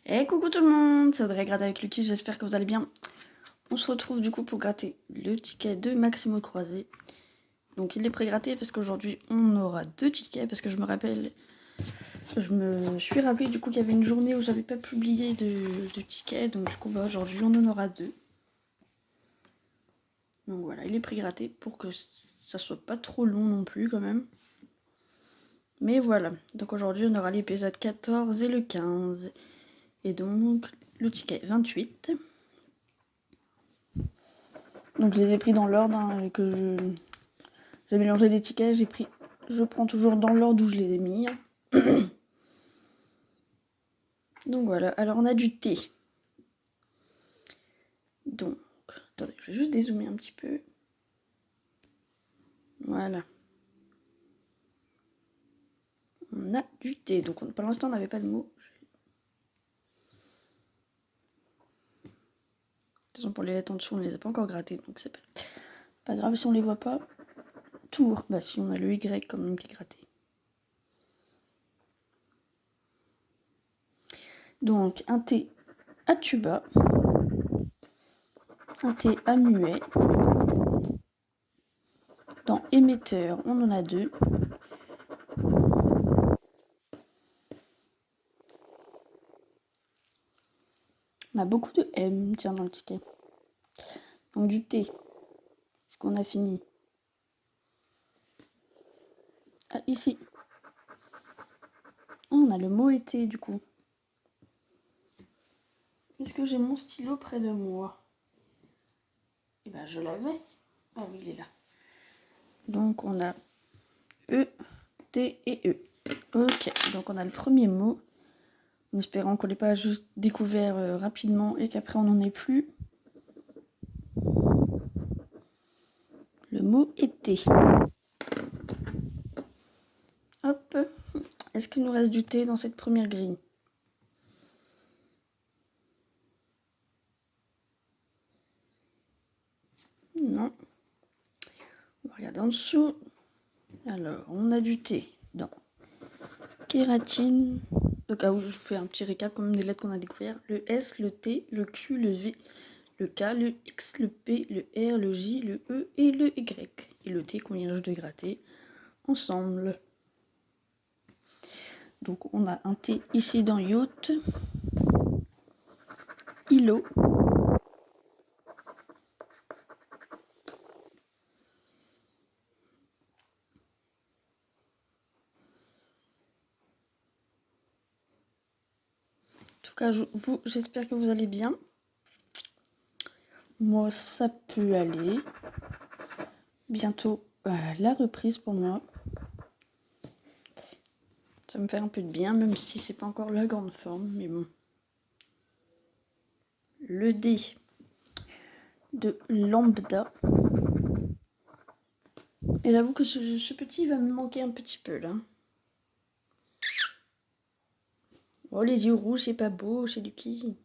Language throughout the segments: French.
Et coucou tout le monde, c'est Audrey Gratte avec Lucky, j'espère que vous allez bien. On se retrouve du coup pour gratter le ticket de Maximo Croisé. Donc il est pré-gratté parce qu'aujourd'hui on aura 2 tickets, parce que je me rappelle, je me suis rappelé du coup qu'il y avait une journée où j'avais pas publié de tickets, donc du coup aujourd'hui on en aura 2. Donc voilà, il est pré-gratté pour que ça soit pas trop long non plus quand même. Mais voilà, donc aujourd'hui on aura l'épisode 14 et le 15. Et donc le ticket 28. Donc je les ai pris dans l'ordre que j'ai mélangé les tickets, je prends toujours dans l'ordre où je les ai mis. Donc voilà, alors on a du thé. Donc, attendez, je vais juste dézoomer un petit peu. Voilà. On a du thé, donc pour l'instant on n'avait pas de mots. De toute façon pour les lettres en dessous on ne les a pas encore grattées, donc c'est pas grave si on les voit pas. Tour, bah si on a le Y quand même qui est gratté. Donc un thé à tuba, un thé à muet. Dans émetteur, on en a 2. On a beaucoup de M, tiens, dans le ticket. Donc du thé. Est-ce qu'on a fini? Ah, ici. Oh, on a le mot été, du coup. Est-ce que j'ai mon stylo près de moi? Eh ben, je l'avais. Ah oui, il est là. Donc, on a E, T et E. Ok, donc on a le premier mot. En espérant qu'on l'ait pas juste découvert rapidement et qu'après on n'en ait plus. Le mot été. Hop. Est-ce qu'il nous reste du thé dans cette première grille? Non. On va regarder en dessous. Alors, on a du thé dans kératine. Donc, je vous fais un petit récap quand même des lettres qu'on a découvert. Le S, le T, le Q, le V, le K, le X, le P, le R, le J, le E et le Y. Et le T qu'on vient juste de gratter ensemble. Donc, on a un T ici dans yacht, îlot, en tout cas, j'espère que vous allez bien. Moi, ça peut aller. Bientôt la reprise pour moi. Ça me fait un peu de bien, même si c'est pas encore la grande forme, mais bon. Le D de lambda. Et j'avoue que ce petit va me manquer un petit peu là. Oh, les yeux rouges, c'est pas beau chez Lucky.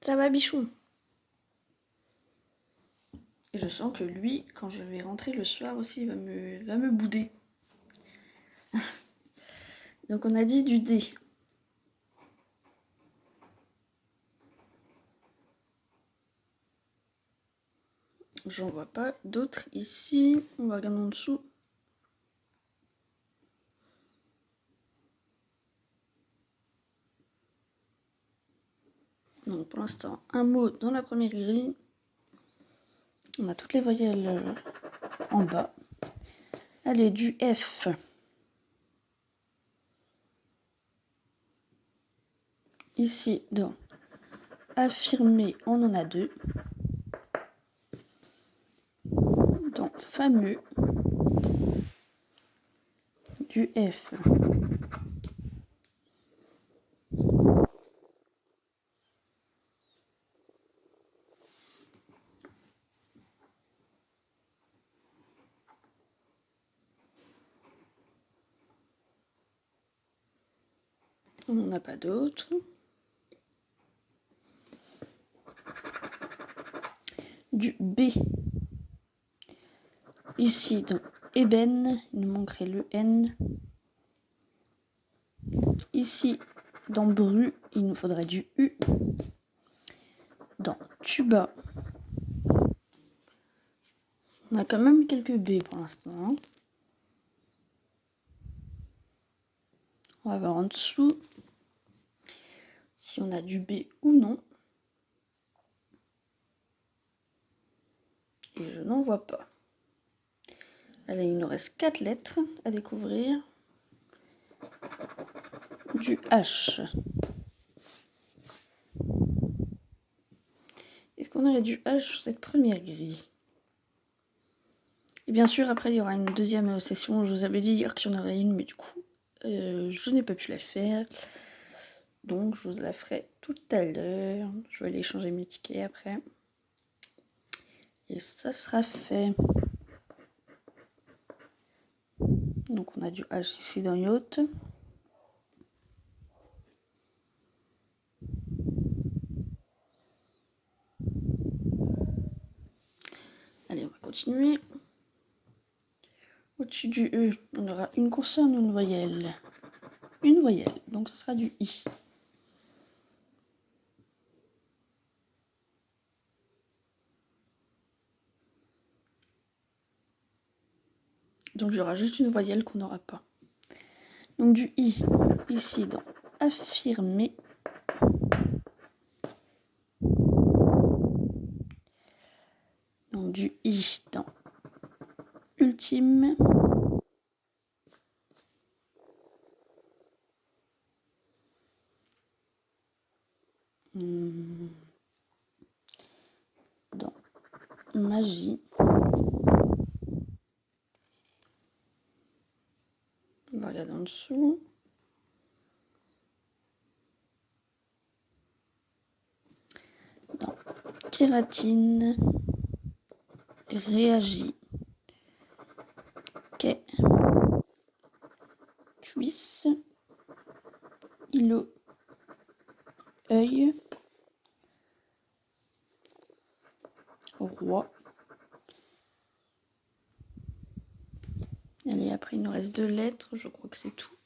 Ça va, bichon? Et je sens que lui, quand je vais rentrer le soir aussi, il va me bouder. Donc on a dit du D. J'en vois pas d'autres ici. On va regarder en dessous. Donc pour l'instant, un mot dans la première grille. On a toutes les voyelles en bas. Allez, du F. Ici, dans affirmer, on en a 2. Dans fameux, du F. On n'en a pas d'autres. Du B. Ici, dans ébène, il nous manquerait le N. ici, dans bru, il nous faudrait du U. Dans tuba, on a quand même quelques B pour l'instant. On va voir en dessous si on a du B ou non. Et je n'en vois pas. Allez, il nous reste 4 lettres à découvrir. Du H. Est-ce qu'on aurait du H sur cette première grille? Et bien sûr, après, il y aura une deuxième session. Je vous avais dit hier qu'il y en aurait une, mais du coup, je n'ai pas pu la faire. Donc, je vous la ferai tout à l'heure. Je vais aller changer mes tickets après. Et ça sera fait. Donc, on a du H ici dans yacht. Allez, on va continuer. Au-dessus du E, on aura une consonne ou une voyelle. Une voyelle, donc ce sera du I. Donc il y aura juste une voyelle qu'on n'aura pas. Donc du I, ici dans affirmer. Donc du I dans ultime. Dans magie. On va regarder en dessous. Dans kératine. Réagit. Quai. Cuisse. Îlot. Œil. Roi. Allez, après il nous reste 2 lettres, je crois que c'est tout.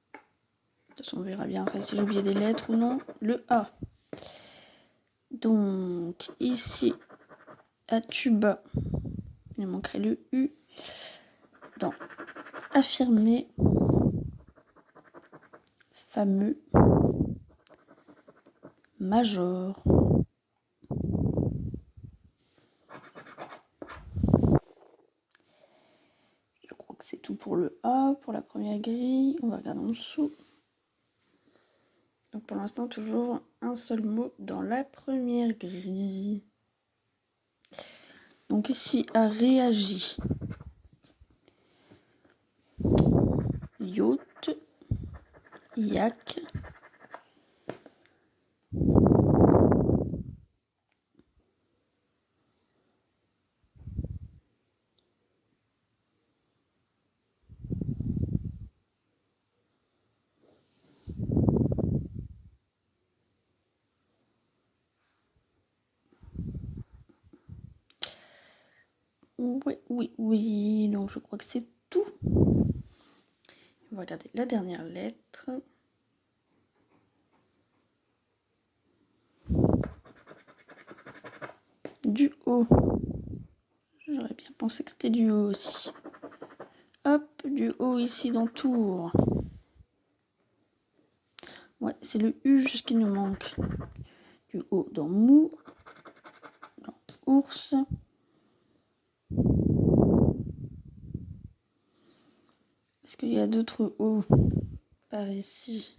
De toute façon, on verra bien après si j'ai oublié des lettres ou non. Le A. Donc, ici, à tuba, il manquerait le U. Dans affirmer, fameux, major. Je crois que c'est tout pour le A, pour la première grille. On va regarder en dessous. Donc pour l'instant, toujours un seul mot dans la première grille. Donc ici, a réagi. Yacht, yak. Oui, donc je crois que c'est tout. On va regarder la dernière lettre. Du haut. J'aurais bien pensé que c'était du haut aussi. Hop, du haut ici dans tour. Ouais, c'est le U qui nous manque. Du haut dans mou. Dans ours. Est-ce qu'il y a d'autres hauts par ici?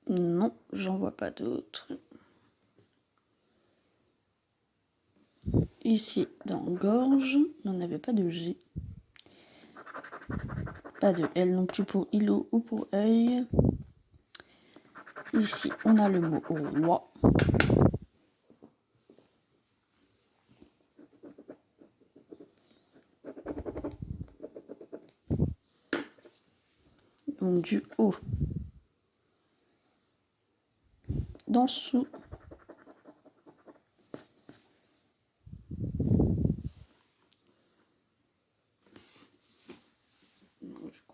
Non, j'en vois pas d'autres. Ici, dans gorge, on n'avait pas de G. Pas de L non plus pour îlot ou pour œil. Ici, on a le mot roi. Donc du haut. Dans sous.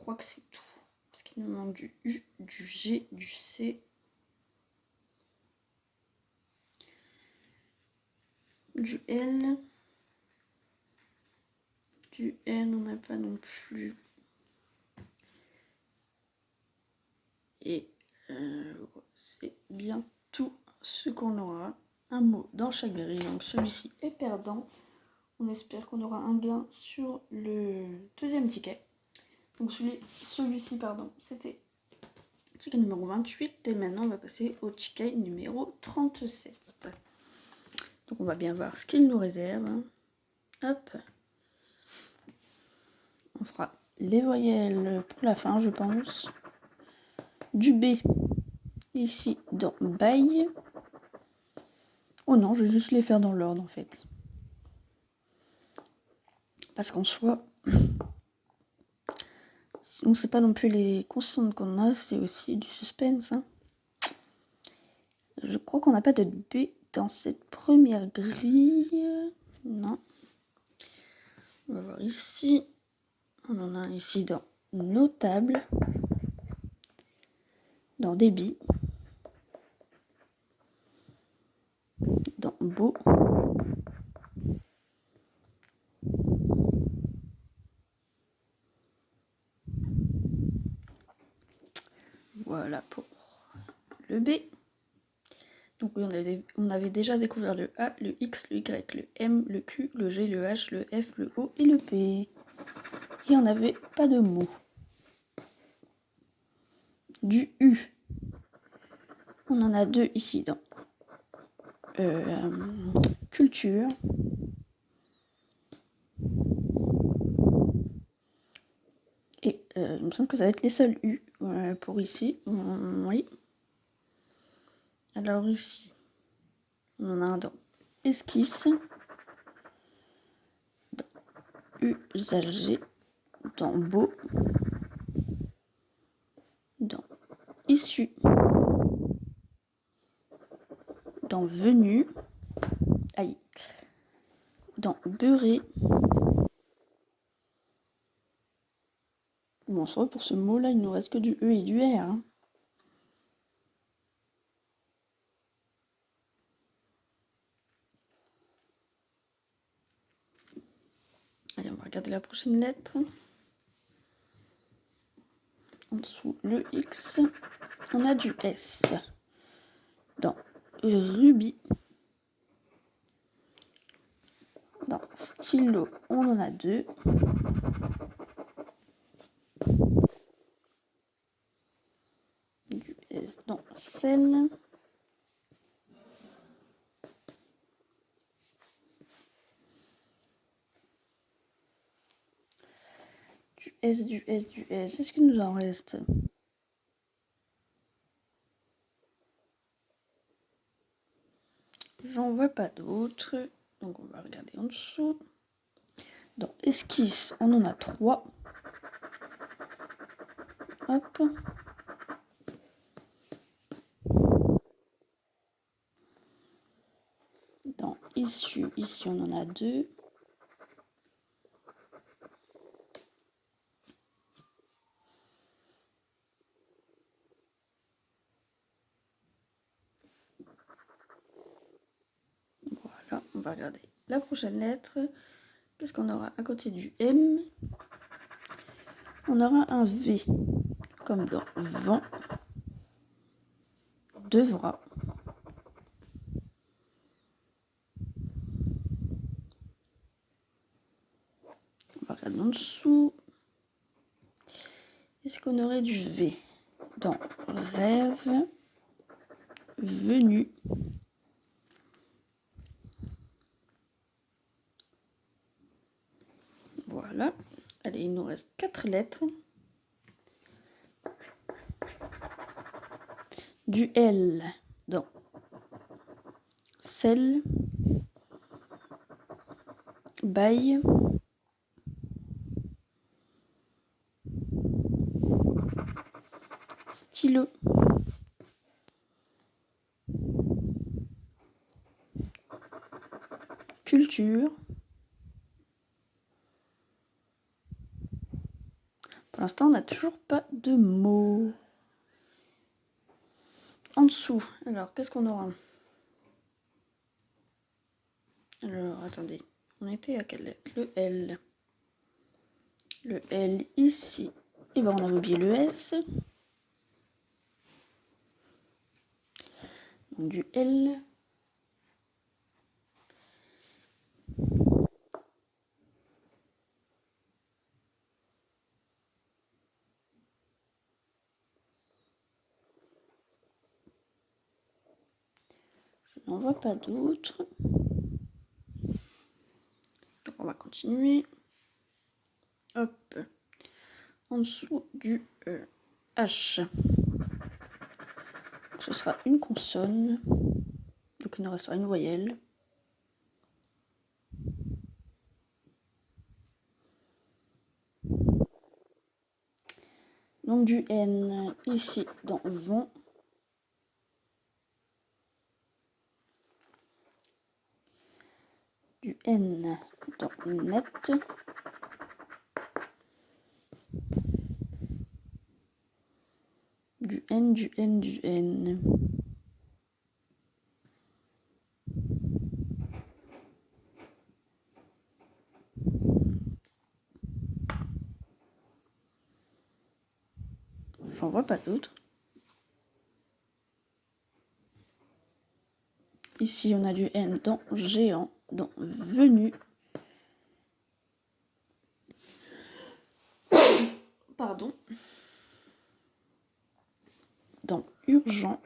crois que c'est tout. Parce qu'il nous manque du U, du G, du C, du L. Du N, on n'a pas non plus. Et c'est bien tout ce qu'on aura. Un mot dans chaque grille. Donc celui-ci est perdant. On espère qu'on aura un gain sur le deuxième ticket. Donc celui-ci, pardon, c'était ticket numéro 28. Et maintenant, on va passer au ticket numéro 37. Donc on va bien voir ce qu'il nous réserve. Hop. On fera les voyelles pour la fin, je pense. Du B, ici, dans bail. Oh non, je vais juste les faire dans l'ordre, en fait. Parce qu'en soi, on ne sait pas non plus les consonnes qu'on a, c'est aussi du suspense. Hein. Je crois qu'on n'a pas de B dans cette première grille. Non. On va voir ici. On en a un ici dans notable. Dans débit. Dans beau. Voilà pour le B. Donc on avait déjà découvert le A, le X, le Y, le M, le Q, le G, le H, le F, le O et le P. Et on n'avait pas de mots. Du U. On en a deux ici dans culture. Et il me semble que ça va être les seuls U pour ici. Oui. Alors ici, on en a un dans esquisse, dans usager, dans beau, dans issu, dans venu, aïe, dans beurré. Bon, ça va, pour ce mot-là, il nous reste que du E et du R. Hein. Allez, on va regarder la prochaine lettre. En dessous, le X. On a du S. Dans rubis. Dans stylo, on en a deux. Du S dans sel. Du S, du S, du S. Est-ce qu'il nous en reste? J'en vois pas d'autres. Donc on va regarder en dessous. Dans esquisse, on en a 3. Hop. Dans issu, ici on en a 2. Voilà, on va regarder la prochaine lettre. Qu'est-ce qu'on aura à côté du M? On aura un V, comme dans vent, devra. On va regarder en dessous. Est-ce qu'on aurait du V dans rêve, venu, voilà. Allez, il nous reste 4 lettres. Du L dans sel, bail, stylo, culture. Pour l'instant, on n'a toujours pas de mots. En dessous, alors, qu'est-ce qu'on aura? Alors, attendez. On était à quelle lettre? Le L. Le L ici. Et ben, on avait oublié le S. Donc, du L. Je n'en vois pas d'autres. Donc, on va continuer. Hop. En dessous du H. Ce sera une consonne. Donc, il nous restera une voyelle. Donc, du N ici dans vont. Du N dans net. Du N, du N, du N. J'en vois pas d'autres. Ici, on a du N dans géant, dans venu. Pardon. Dans urgent.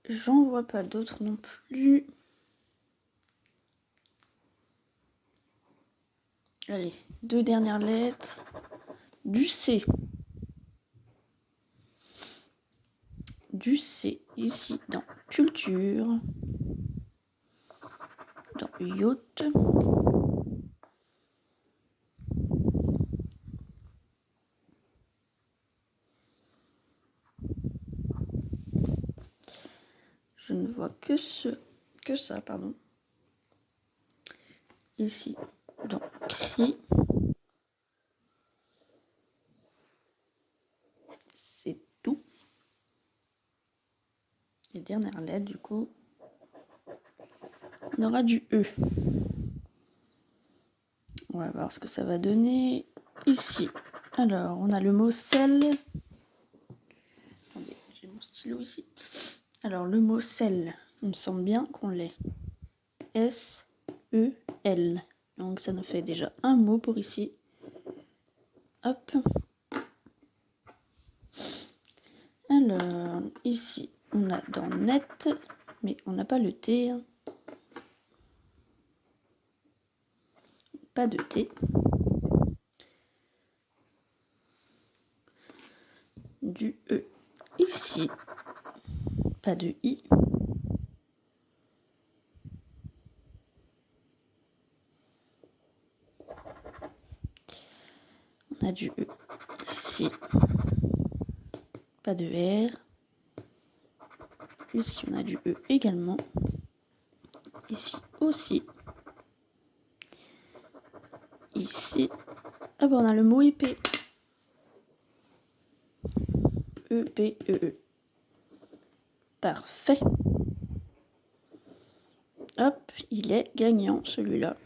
J'en vois pas d'autres non plus. Allez, 2 dernières lettres. Du C. Du C ici dans culture. Dans yacht. Je ne vois que ça, pardon. Ici, dans cri. C'est tout. Les dernières lettres, du coup, on aura du E. On va voir ce que ça va donner ici. Alors, on a le mot sel. Attendez, j'ai mon stylo ici. Alors, le mot sel, il me semble bien qu'on l'ait. S-E-L. Donc, ça nous fait déjà un mot pour ici. Hop. Alors, ici, on a dans net, mais on n'a pas le T. Pas de T. Du E ici. Pas de I. On a du E ici. Pas de R. Ici, on a du E également. Ici aussi. Ici. Ah ben, on a le mot épée. E-P-E-E. Parfait. Hop, il est gagnant celui-là.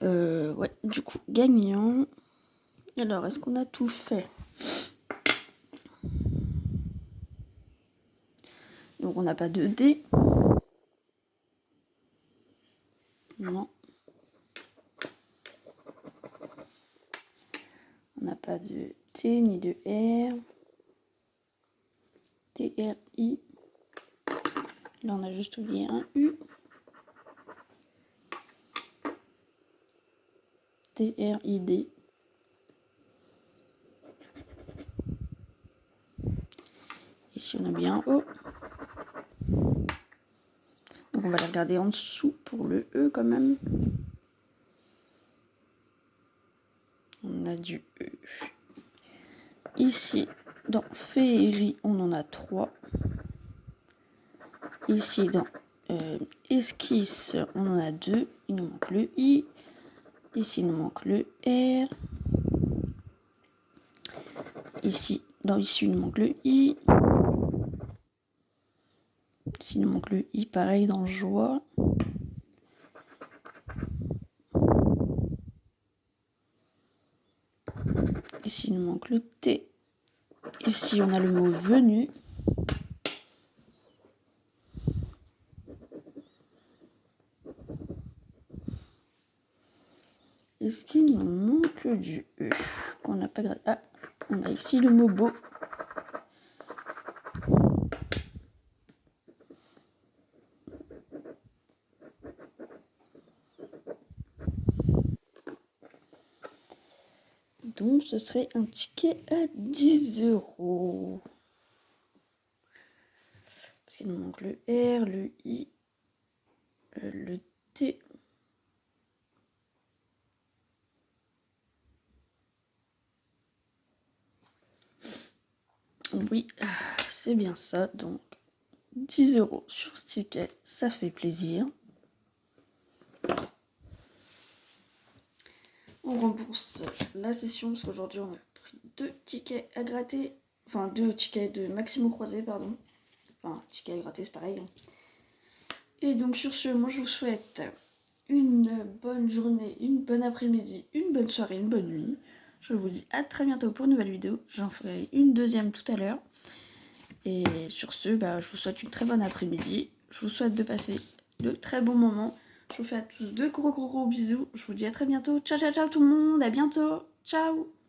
Ouais, du coup, gagnant. Alors, est-ce qu'on a tout fait? Donc, on n'a pas de D. Non. On n'a pas de T ni de R. T-R-I. Là, on a juste oublié un U. T-R-I-D. Ici, on a bien un O. Donc, on va les regarder en dessous pour le E quand même. on a du E. Ici, dans féerie, on en a 3. Ici, dans esquisse, on en a 2. Il nous manque le I. Ici, il nous manque le R. Ici, il nous manque le I. Ici, il nous manque le I, pareil, dans joie. Ici, il nous manque le T. Ici, on a le mot venu. Est-ce qu'il nous manque du E qu'on n'a pas gratté? Ah, on a ici le mot beau. Donc, ce serait un ticket à 10 €. Parce qu'il nous manque le R, le I, le T. Oui, c'est bien ça. Donc, 10 € sur ce ticket, ça fait plaisir. On rembourse la session parce qu'aujourd'hui, on a pris 2 tickets à gratter. Enfin, 2 tickets de Maximo croisé, pardon. Enfin, tickets à gratter, c'est pareil. Et donc, sur ce, moi, je vous souhaite une bonne journée, une bonne après-midi, une bonne soirée, une bonne nuit. Je vous dis à très bientôt pour une nouvelle vidéo. J'en ferai une deuxième tout à l'heure. Et sur ce, je vous souhaite une très bonne après-midi. Je vous souhaite de passer de très bons moments. Je vous fais à tous de gros bisous. Je vous dis à très bientôt. Ciao tout le monde. À bientôt. Ciao.